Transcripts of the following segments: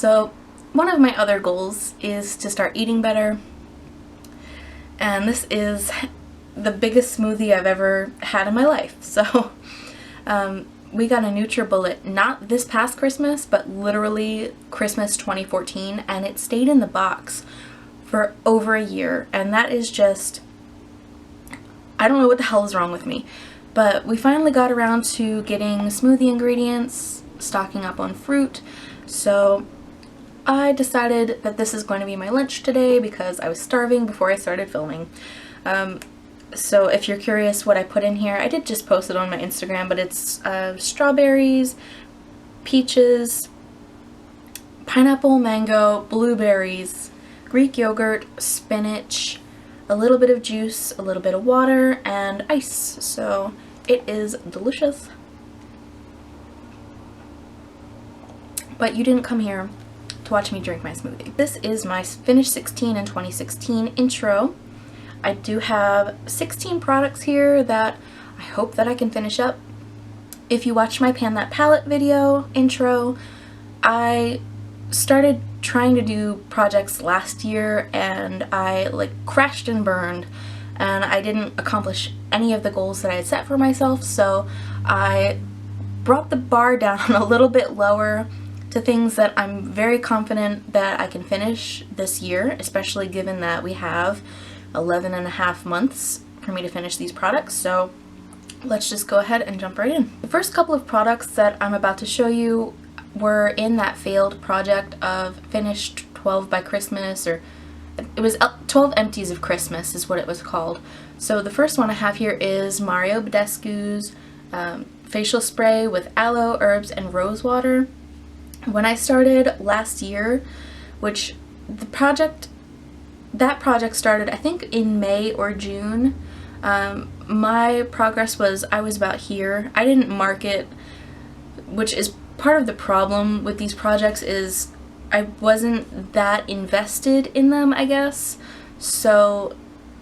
So one of my other goals is to start eating better, and this is the biggest smoothie I've ever had in my life. So we got a NutriBullet not this past Christmas, but literally Christmas 2014, and it stayed in the box for over a year, and that is just, I don't know what the hell is wrong with me. But we finally got around to getting smoothie ingredients, stocking up on fruit, so I decided that this is going to be my lunch today because I was starving before I started filming. So if you're curious what I put in here, I did just post it on my Instagram, but it's strawberries, peaches, pineapple, mango, blueberries, Greek yogurt, spinach, a little bit of juice, a little bit of water, and ice. So it is delicious. But you didn't come here to watch me drink my smoothie. This is my Finish 16 in 2016 intro. I do have 16 products here that I hope that I can finish up. If you watched my Pan That Palette video intro, I started trying to do projects last year and I crashed and burned, and I didn't accomplish any of the goals that I had set for myself, so I brought the bar down a little bit lower to things that I'm very confident that I can finish this year, especially given that we have 11 and a half months for me to finish these products. So let's just go ahead and jump right in. The first couple of products that I'm about to show you were in that failed project of finished 12 by Christmas, or it was 12 empties of Christmas is what it was called. So the first one I have here is Mario Badescu's facial spray with aloe, herbs, and rose water. When I started last year, which that project started I think in May or June, my progress was I was about here. I didn't mark it, which is part of the problem with these projects, is I wasn't that invested in them, I guess. So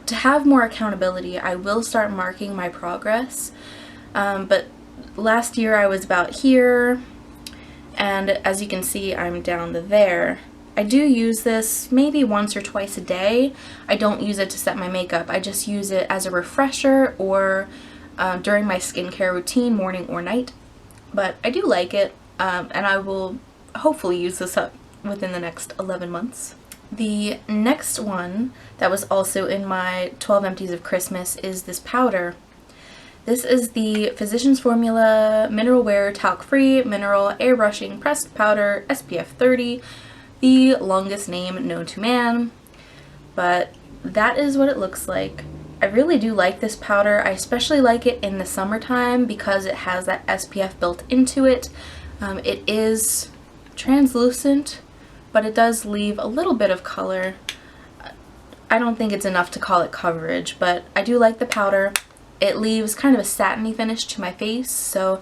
to have more accountability, I will start marking my progress. But last year I was about here, and as you can see I'm down to there. I do use this maybe once or twice a day. I don't use it to set my makeup. I just use it as a refresher or during my skincare routine, morning or night. But I do like it, and I will hopefully use this up within the next 11 months. The next one that was also in my 12 empties of Christmas is this powder. This is the Physicians Formula Mineral Wear Talc Free Mineral Airbrushing Pressed Powder SPF 30, the longest name known to man, but that is what it looks like. I really do like this powder. I especially like it in the summertime because it has that SPF built into it. It is translucent, but it does leave a little bit of color. I don't think it's enough to call it coverage, but I do like the powder. It leaves kind of a satiny finish to my face, so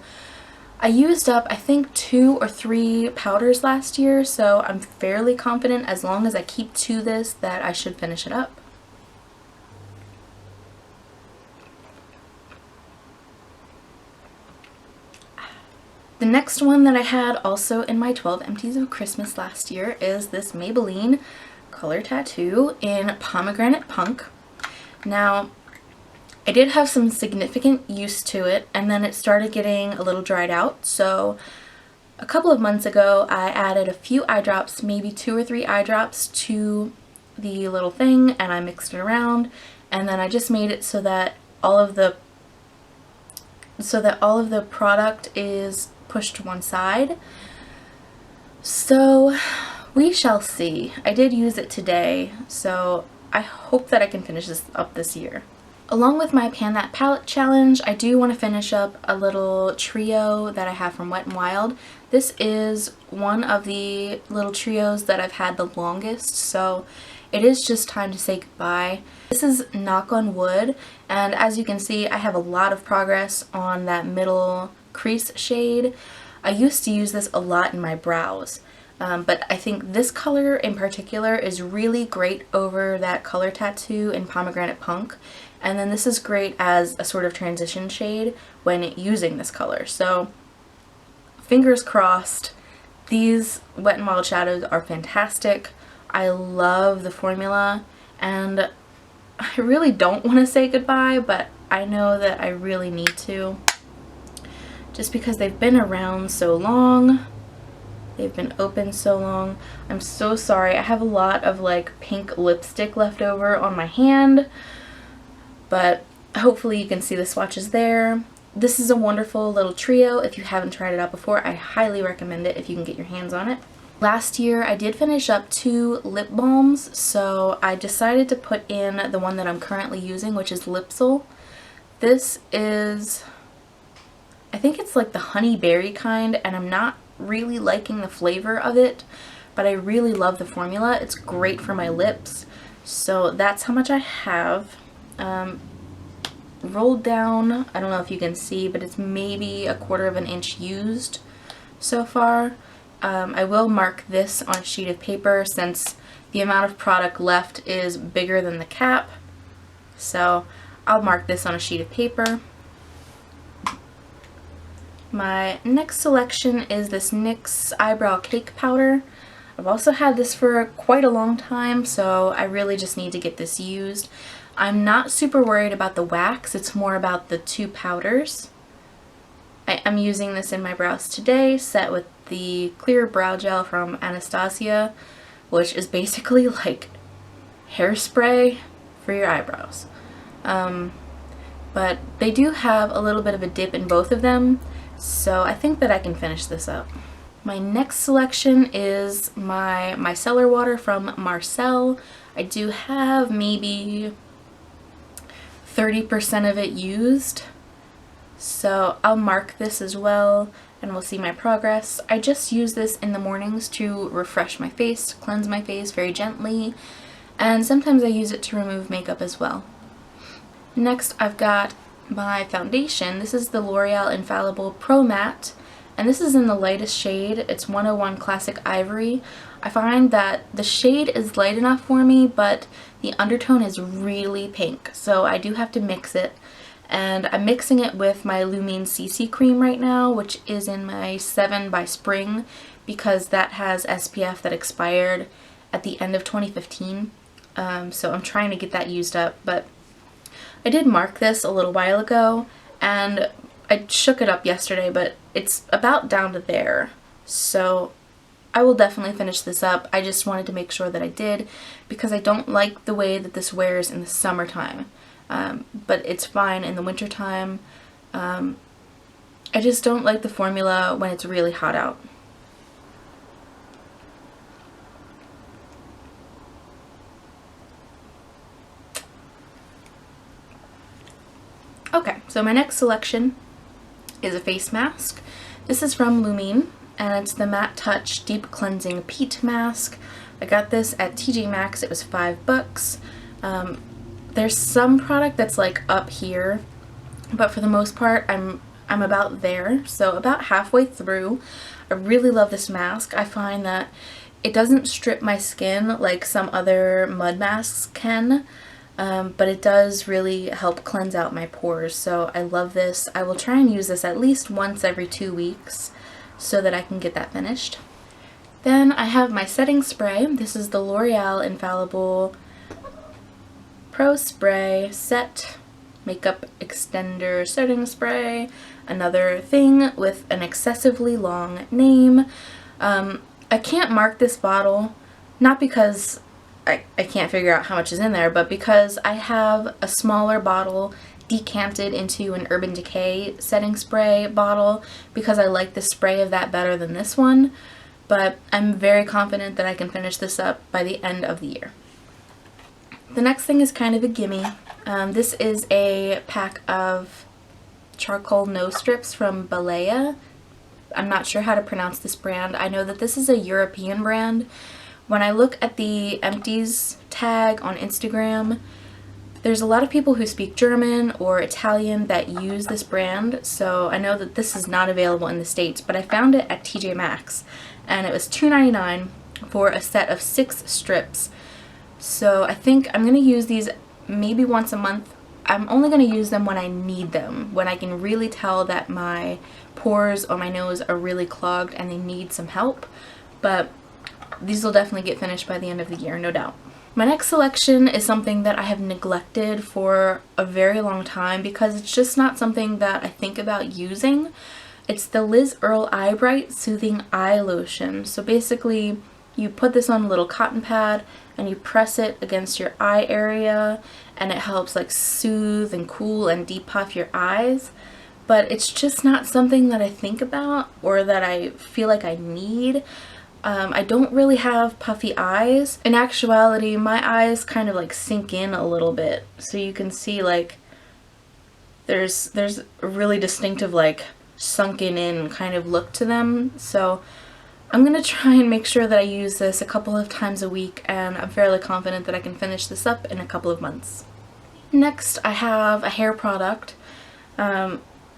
I used up I think 2 or 3 powders last year, so I'm fairly confident as long as I keep to this that I should finish it up. The next one that I had also in my 12 empties of Christmas last year is this Maybelline Color Tattoo in Pomegranate Punk. Now, I did have some significant use to it, and then it started getting a little dried out, so a couple of months ago I added a few eye drops, maybe 2 or 3 eye drops to the little thing, and I mixed it around, and then I just made it so that all of the product is pushed to one side. So we shall see. I did use it today, so I hope that I can finish this up this year. Along with my Pan That Palette challenge, I do want to finish up a little trio that I have from Wet n Wild. This is one of the little trios that I've had the longest, so it is just time to say goodbye. This is Knock on Wood, and as you can see, I have a lot of progress on that middle crease shade. I used to use this a lot in my brows, but I think this color in particular is really great over that Color Tattoo in Pomegranate Punk. And then this is great as a sort of transition shade when using this color. So fingers crossed These Wet n Wild shadows are fantastic. I love the formula, and I really don't want to say goodbye, but I know that I really need to. Just because they've been around so long. They've been open so long. I'm so sorry. I have a lot of like pink lipstick left over on my hand, but hopefully you can see the swatches there. This is a wonderful little trio. If you haven't tried it out before, I highly recommend it if you can get your hands on it. Last year I did finish up 2 lip balms, so I decided to put in the one that I'm currently using, which is Lipsil. This is, I think it's like the honey berry kind, and I'm not really liking the flavor of it, but I really love the formula. It's great for my lips. So that's how much I have. Rolled down, I don't know if you can see, but it's maybe 1/4 of an inch used so far. I will mark this on a sheet of paper since the amount of product left is bigger than the cap. So I'll mark this on a sheet of paper. My next selection is this NYX Eyebrow Cake Powder. I've also had this for quite a long time, so I really just need to get this used. I'm not super worried about the wax, it's more about the 2 powders. I'm using this in my brows today, set with the clear brow gel from Anastasia, which is basically like hairspray for your eyebrows. But they do have a little bit of a dip in both of them, so I think that I can finish this up. My next selection is my micellar water from Marcel. I do have maybe 30% of it used, so I'll mark this as well and we'll see my progress. I just use this in the mornings to refresh my face, cleanse my face very gently, and sometimes I use it to remove makeup as well. Next I've got my foundation. This is the L'Oreal Infallible Pro Matte, and this is in the lightest shade. It's 101 Classic Ivory. I find that the shade is light enough for me, but the undertone is really pink, so I do have to mix it. And I'm mixing it with my Lumine CC cream right now, which is in my 7 by Spring, because that has SPF that expired at the end of 2015. So I'm trying to get that used up, but I did mark this a little while ago, and I shook it up yesterday, but it's about down to there. So I will definitely finish this up. I just wanted to make sure that I did, because I don't like the way that this wears in the summertime. But it's fine in the wintertime. I just don't like the formula when it's really hot out. Okay, so my next selection is a face mask. This is from Lumine, and it's the Matte Touch Deep Cleansing Peat Mask. I got this at TJ Maxx. It was $5. There's some product that's like up here, but for the most part I'm about there, so about halfway through. I really love this mask. I find that it doesn't strip my skin like some other mud masks can, but it does really help cleanse out my pores, so I love this. I will try and use this at least once every 2 weeks so that I can get that finished. Then I have my setting spray. This is the L'Oreal Infallible Pro Spray Set Makeup Extender Setting Spray. Another thing with an excessively long name. I can't mark this bottle, not because I can't figure out how much is in there, but because I have a smaller bottle decanted into an Urban Decay setting spray bottle, because I like the spray of that better than this one, but I'm very confident that I can finish this up by the end of the year. The next thing is kind of a gimme. This is a pack of charcoal nose strips from Balea. I'm not sure how to pronounce this brand. I know that this is a European brand. When I look at the empties tag on Instagram, there's a lot of people who speak German or Italian that use this brand, so I know that this is not available in the States, but I found it at TJ Maxx, and it was $2.99 for a set of 6 strips. So I think I'm going to use these maybe once a month. I'm only going to use them when I need them, when I can really tell that my pores on my nose are really clogged and they need some help. But these will definitely get finished by the end of the year, no doubt. My next selection is something that I have neglected for a very long time because it's just not something that I think about using. It's the Liz Earle Eye Bright Soothing Eye Lotion. So basically, you put this on a little cotton pad and you press it against your eye area, and it helps like soothe and cool and depuff your eyes. But it's just not something that I think about or that I feel like I need. I don't really have puffy eyes. In actuality, my eyes kind of like sink in a little bit. So you can see like there's a really distinctive like sunken in kind of look to them. So I'm going to try and make sure that I use this a couple of times a week, and I'm fairly confident that I can finish this up in a couple of months. Next, I have a hair product.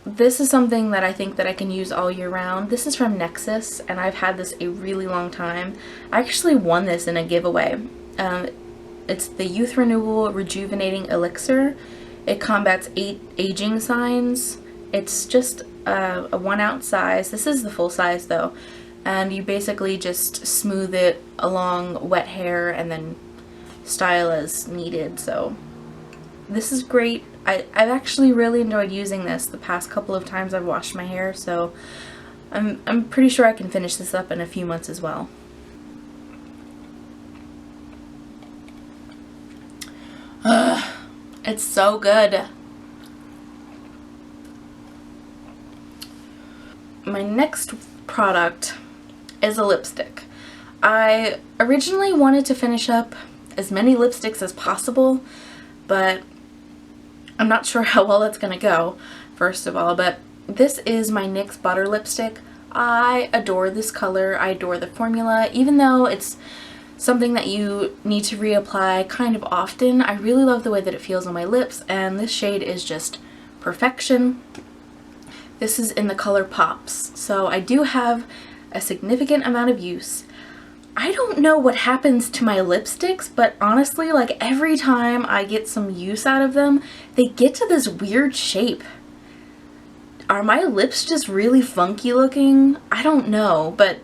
This is something that I think that I can use all year round. This is from Nexus, and I've had this a really long time. I actually won this in a giveaway. It's the Youth Renewal Rejuvenating Elixir. It combats 8 aging signs. It's just a 1 ounce size. This is the full size though. And you basically just smooth it along wet hair and then style as needed. So this is great. I've actually really enjoyed using this the past couple of times I've washed my hair, so I'm pretty sure I can finish this up in a few months as well. It's so good. My next product is a lipstick. I originally wanted to finish up as many lipsticks as possible, but I'm not sure how well that's gonna go, first of all. But this is my NYX Butter Lipstick. I adore this color. I adore the formula. Even though it's something that you need to reapply kind of often, I really love the way that it feels on my lips, and this shade is just perfection. This is in the color Pops, so I do have a significant amount of use. I don't know what happens to my lipsticks, but honestly, like every time I get some use out of them, they get to this weird shape. Are my lips just really funky looking? I don't know, but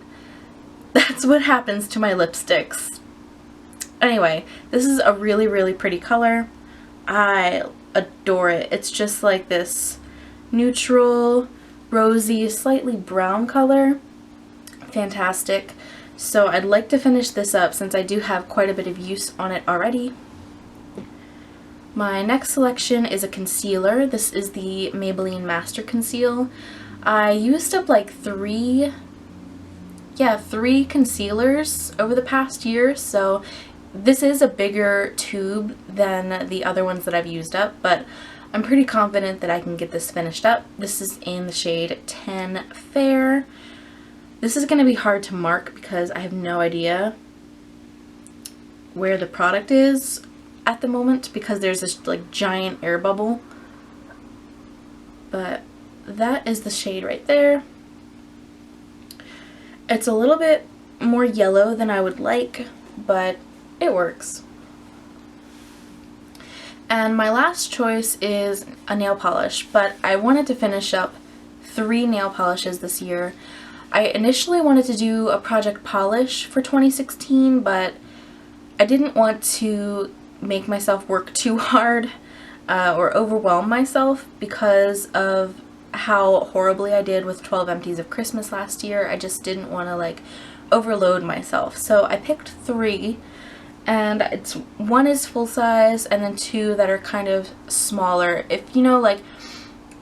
that's what happens to my lipsticks. Anyway, this is a really, really pretty color. I adore it. It's just like this neutral, rosy, slightly brown color. Fantastic. So I'd like to finish this up since I do have quite a bit of use on it already. My next selection is a concealer. This is the Maybelline Master Conceal. I used up like three concealers over the past year, so this is a bigger tube than the other ones that I've used up, but I'm pretty confident that I can get this finished up. This is in the shade 10 Fair. This is going to be hard to mark because I have no idea where the product is at the moment because there's this like giant air bubble. But that is the shade right there. It's a little bit more yellow than I would like, but it works. And my last choice is a nail polish, but I wanted to finish up 3 nail polishes this year. I initially wanted to do a project polish for 2016, but I didn't want to make myself work too hard or overwhelm myself because of how horribly I did with 12 Empties of Christmas last year. I just didn't want to like overload myself. So I picked 3, and it's 1 is full size and then 2 that are kind of smaller. If you know, like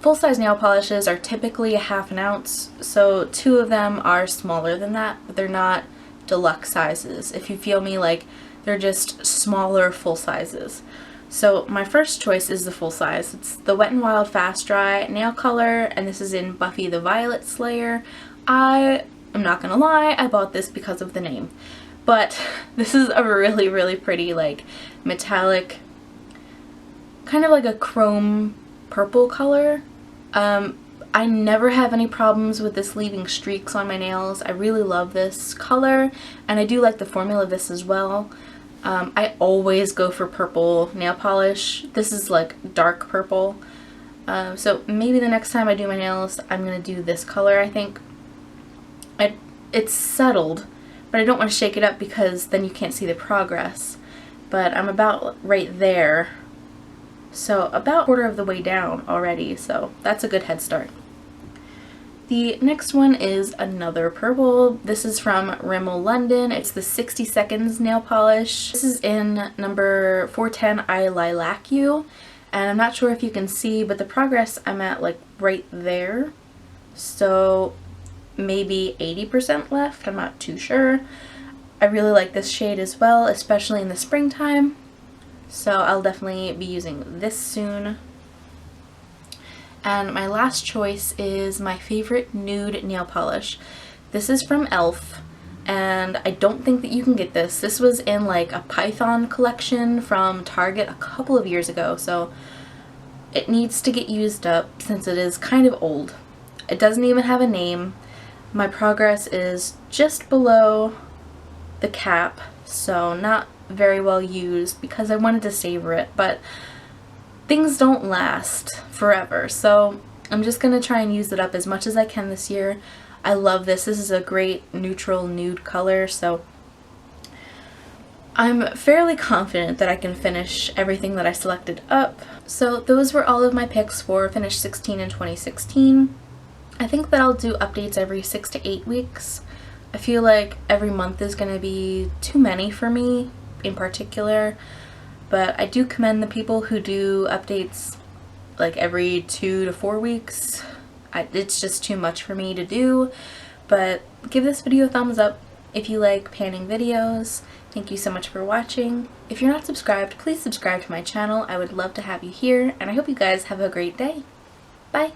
full-size nail polishes are typically a ½ ounce, so 2 of them are smaller than that, but they're not deluxe sizes. If you feel me, like they're just smaller full sizes. So my first choice is the full size. It's the Wet n Wild Fast Dry nail color, and this is in Buffy the Violet Slayer. I'm not gonna lie, I bought this because of the name, but this is a really, really pretty like metallic, kind of like a chrome purple color. I never have any problems with this leaving streaks on my nails. I really love this color, and I do like the formula of this as well. I always go for purple nail polish. This is like dark purple. So maybe the next time I do my nails, I'm going to do this color, I think. It's settled, but I don't want to shake it up because then you can't see the progress. But I'm about right there. So about a quarter of the way down already, so that's a good head start. The next one is another purple. This is from Rimmel London. It's the 60 Seconds nail polish. This is in number 410 I Lilac You. And I'm not sure if you can see, but the progress I'm at like right there. So maybe 80% left, I'm not too sure. I really like this shade as well, especially in the springtime. So I'll definitely be using this soon. And my last choice is my favorite nude nail polish. This is from e.l.f. and I don't think that you can get this. This was in like a Python collection from Target a couple of years ago, so it needs to get used up since it is kind of old. It doesn't even have a name. My progress is just below the cap, so not very well used because I wanted to savor it, but things don't last forever, so I'm just gonna try and use it up as much as I can this year. I love this. This is a great neutral nude color, so I'm fairly confident that I can finish everything that I selected up. So those were all of my picks for Finish 16 in 2016. I think that I'll do updates every 6 to 8 weeks. I feel like every month is going to be too many for me in particular, but I do commend the people who do updates like every 2 to 4 weeks. It's just too much for me to do, but give this video a thumbs up if you like panning videos. Thank you so much for watching. If you're not subscribed, please subscribe to my channel. I would love to have you here, and I hope you guys have a great day. Bye!